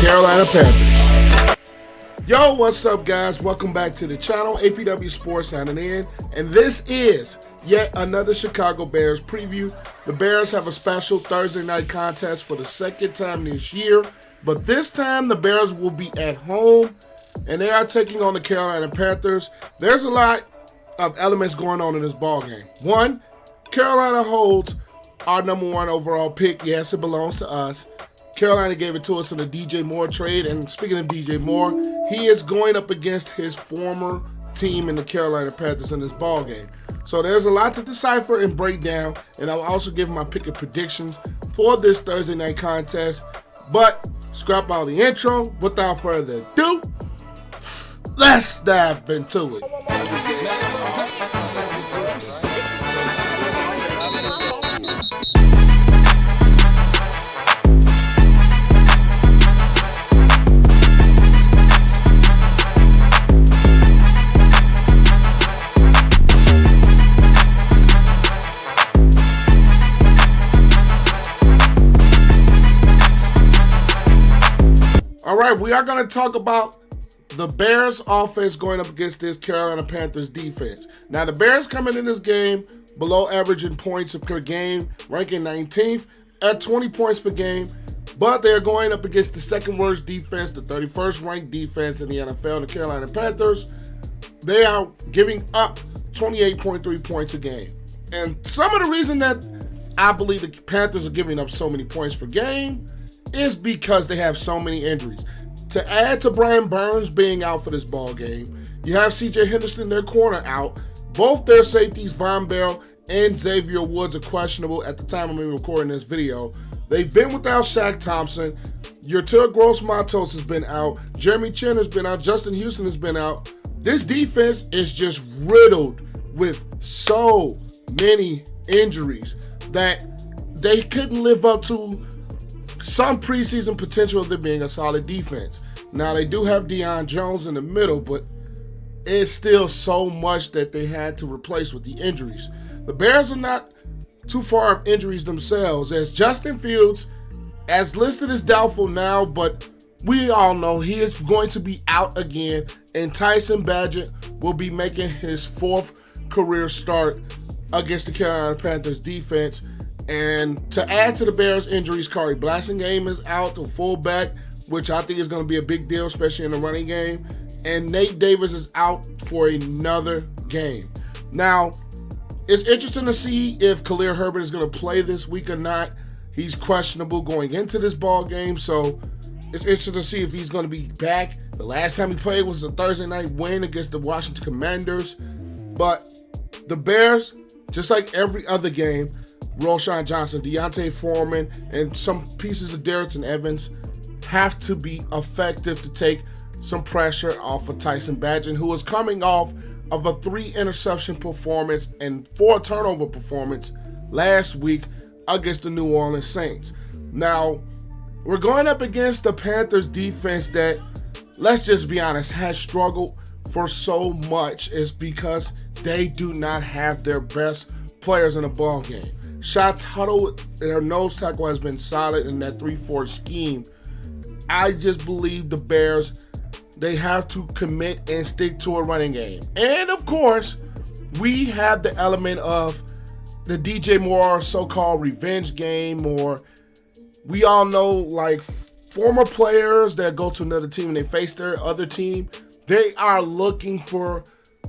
Carolina Panthers. Yo, what's up, guys? Welcome back to the channel. APW Sports signing in, and this is yet another Chicago Bears preview. The Bears have a special Thursday night contest for the second time this year, but this time the Bears will be at home, and they are taking on the Carolina Panthers. There's a lot of elements going on in this ball game. One, Carolina holds our number one overall pick. Yes, it belongs to us. Carolina gave it to us in the DJ Moore trade, and speaking of DJ Moore, he is going up against his former team in the Carolina Panthers in this ball game. So there's a lot to decipher and break down, and I'll also give my pick and predictions for this Thursday night contest. But scrap all the intro. Without further ado, let's dive into it. All right, we are going to talk about the Bears offense going up against this Carolina Panthers defense. Now, the Bears coming in this game below average in points per game, ranking 19th at 20 points per game, but they're going up against the second worst defense, the 31st ranked defense in the NFL, the Carolina Panthers. They are giving up 28.3 points a game. And some of the reason that I believe the Panthers are giving up so many points per game is because they have so many injuries. To add to Brian Burns being out for this ball game, you have C.J. Henderson, their corner, out. Both their safeties, Von Bell and Xavier Woods, are questionable at the time of me recording this video. They've been without Shaq Thompson. Your Gross-Matos has been out. Jeremy Chin has been out. Justin Houston has been out. This defense is just riddled with so many injuries that they couldn't live up to some preseason potential of them being a solid defense. Now, they do have Deion Jones in the middle, but it's still so much that they had to replace with the injuries. The Bears are not too far of injuries themselves, as Justin Fields, as listed as doubtful now, but we all know he is going to be out again, and Tyson Bagent will be making his fourth career start against the Carolina Panthers defense. And to add to the Bears' injuries, Corey Blasingame is out, the fullback, which I think is going to be a big deal, especially in the running game. And Nate Davis is out for another game. Now, it's interesting to see if Khalil Herbert is going to play this week or not. He's questionable going into this ball game, so it's interesting to see if he's going to be back. The last time he played was a Thursday night win against the Washington Commanders. But the Bears, just like every other game, Roschon Johnson, Deontay Foreman, and some pieces of Darrison Evans have to be effective to take some pressure off of Tyson Bagent, who is coming off of a 3-interception performance and 4 turnover performance last week against the New Orleans Saints. Now, we're going up against the Panthers defense that, let's just be honest, has struggled for so much. Is because they do not have their best players in the ball game. Shot Tuttle, their nose tackle, has been solid in that 3-4 scheme. I just believe the Bears, they have to commit and stick to a running game. And, of course, we have the element of the DJ Moore so-called revenge game, or we all know, like, former players that go to another team and they face their other team, they are looking for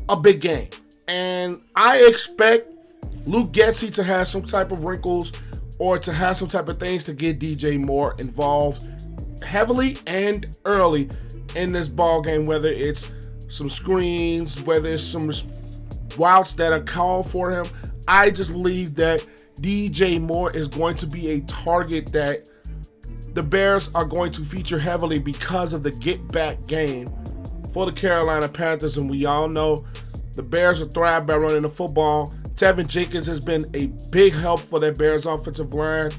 a big game. And I expect Luke Getsy to have some type of wrinkles or to have some type of things to get DJ Moore involved heavily and early in this ball game, whether it's some screens, whether it's some routes that are called for him. I just believe that DJ Moore is going to be a target that the Bears are going to feature heavily because of the get-back game for the Carolina Panthers, and we all know the Bears are thrive by running the football. Tevin Jenkins has been a big help for that Bears offensive line,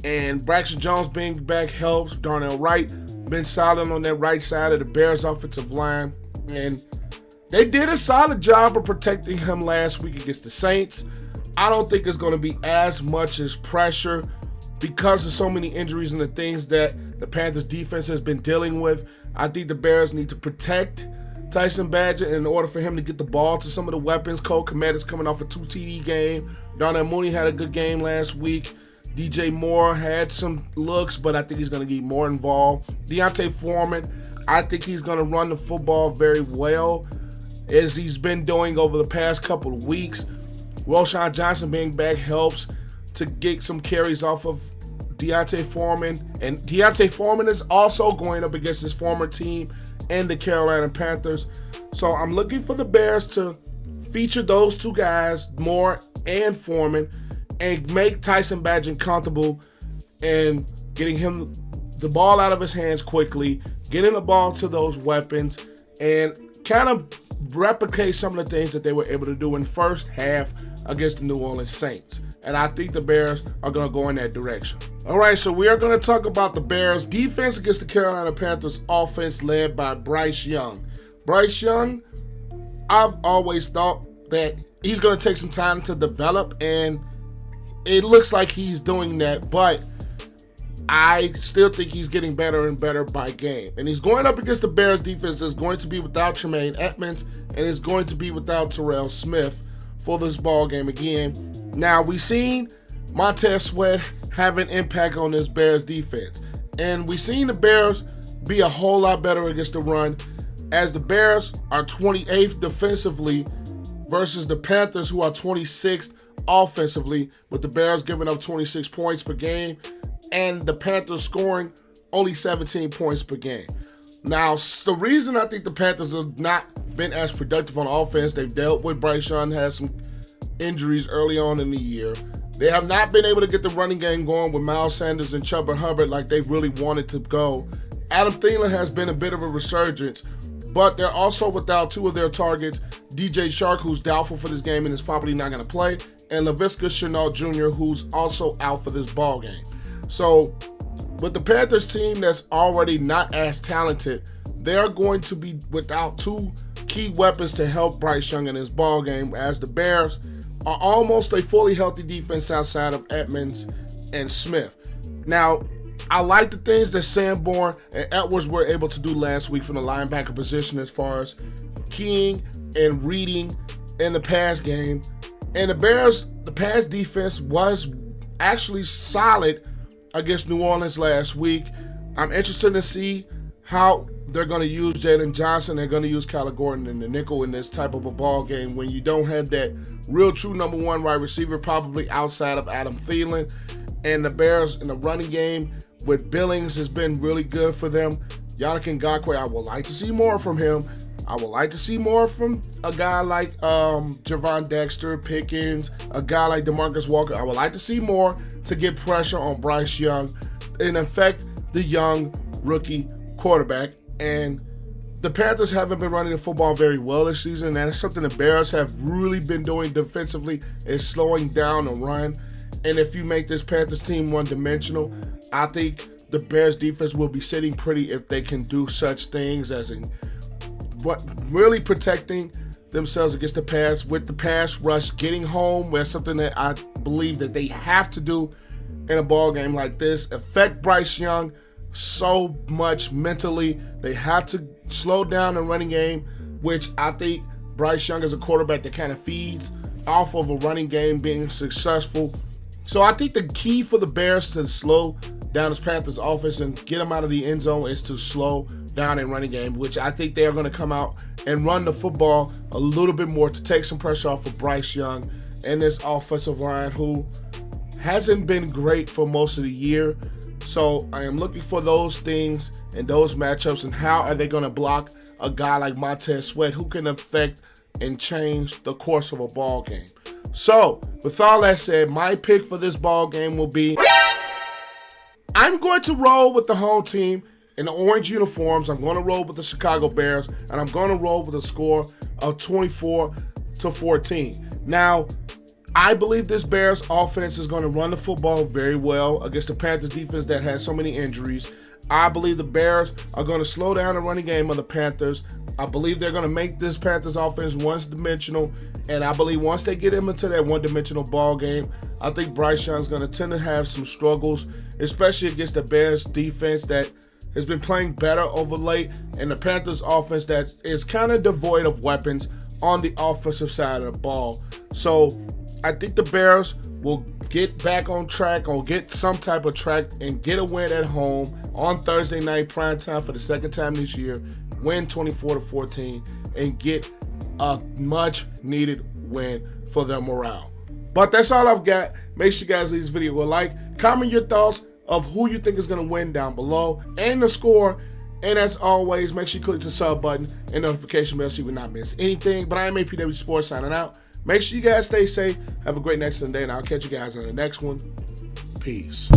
and Braxton Jones being back helps. Darnell Wright been solid on that right side of the Bears offensive line, and they did a solid job of protecting him last week against the Saints. I don't think it's going to be as much as pressure because of so many injuries and the things that the Panthers defense has been dealing with, I think the Bears need to protect Tyson Bagent in order for him to get the ball to some of the weapons. Kmet is coming off a 2 TD game. Darnell Mooney had a good game last week. DJ Moore had some looks, but I think he's going to get more involved. Foreman, I think he's going to run the football very well, as he's been doing over the past couple of weeks. Roschon Johnson being back helps to get some carries off of Foreman. And Foreman is also going up against his former team and the Carolina Panthers. So I'm looking for the Bears to feature those two guys, Moore and Foreman, and make Tyson Bagent comfortable and getting him the ball out of his hands quickly, getting the ball to those weapons, and kind of replicate some of the things that they were able to do in first half against the New Orleans Saints. And I think the Bears are going to go in that direction. All right, so we are going to talk about the Bears' defense against the Carolina Panthers offense led by Bryce Young. Bryce Young, I've always thought that he's going to take some time to develop, and it looks like he's doing that, but I still think he's getting better and better by game. And he's going up against the Bears defense that's going to be without Tremaine, Edmunds, and is going to be without Terrell Smith for this ball game again. Now, we've seen Montez Sweat have an impact on this Bears defense. And we've seen the Bears be a whole lot better against the run, as the Bears are 28th defensively versus the Panthers, who are 26th offensively, with the Bears giving up 26 points per game and the Panthers scoring only 17 points per game. Now, the reason I think the Panthers have not been as productive on offense, they've dealt with Bryce Young, had some injuries early on in the year. They have not been able to get the running game going with Miles Sanders and Herbert like they really wanted to go. Adam Thielen has been a bit of a resurgence, but they're also without two of their targets, DJ Chark, who's doubtful for this game and is probably not going to play, and Laviska Shenault Jr., who's also out for this ball game. So with the Panthers team that's already not as talented, they're going to be without two key weapons to help Bryce Young in his ball game, as the Bears are almost a fully healthy defense outside of Edmunds and Smith. Now, I like the things that Sanborn and Edwards were able to do last week from the linebacker position as far as keying and reading in the pass game. And the Bears, the pass defense was actually solid against New Orleans last week. I'm interested to see how they're going to use Jalen Johnson. They're going to use Khalil Gordon in the nickel in this type of a ball game when you don't have that real true number one wide receiver, probably outside of Adam Thielen. And the Bears in the running game with Billings has been really good for them. Yannick Ngakoue, I would like to see more from him. I would like to see more from a guy like Javon Dexter, Pickens, a guy like DeMarcus Walker. I would like to see more to get pressure on Bryce Young and affect the young rookie quarterback. And the Panthers haven't been running the football very well this season, and that's something the Bears have really been doing defensively, is slowing down the run. And if you make this Panthers team one-dimensional, I think the Bears defense will be sitting pretty if they can do such things as in really protecting themselves against the pass, with the pass rush, getting home. That's something that I believe that they have to do in a ball game like this. Affect Bryce Young so much mentally. They have to slow down the running game, which I think Bryce Young is a quarterback that kind of feeds off of a running game being successful. So I think the key for the Bears to slow down this Panthers offense and get them out of the end zone is to slow down in running game, which I think they are going to come out and run the football a little bit more to take some pressure off of Bryce Young and this offensive line, who hasn't been great for most of the year. So I am looking for those things and those matchups, and how are they going to block a guy like Montez Sweat, who can affect and change the course of a ball game. So with all that said, my pick for this ball game will be, I'm going to roll with the home team in the orange uniforms. I'm going to roll with the Chicago Bears, and I'm going to roll with a score of 24-14. Now, I believe this Bears offense is going to run the football very well against the Panthers defense that has so many injuries. I believe the Bears are going to slow down the running game of the Panthers. I believe they're going to make this Panthers offense one-dimensional, and I believe once they get him into that one-dimensional ball game, I think Bryce Young's going to tend to have some struggles, especially against the Bears defense that has been playing better over late, and the Panthers offense that is kind of devoid of weapons on the offensive side of the ball. So I think the Bears will get back on track or get some type of track and get a win at home on Thursday night primetime for the second time this year, win 24-14, and get a much needed win for their morale. But that's all I've got. Make sure you guys leave this video a like, comment your thoughts of who you think is going to win down below and the score. And as always, make sure you click the sub button and notification bell so you will not miss anything. But I am APWSPORTS signing out. Make sure you guys stay safe. Have a great next Sunday, and I'll catch you guys on the next one. Peace.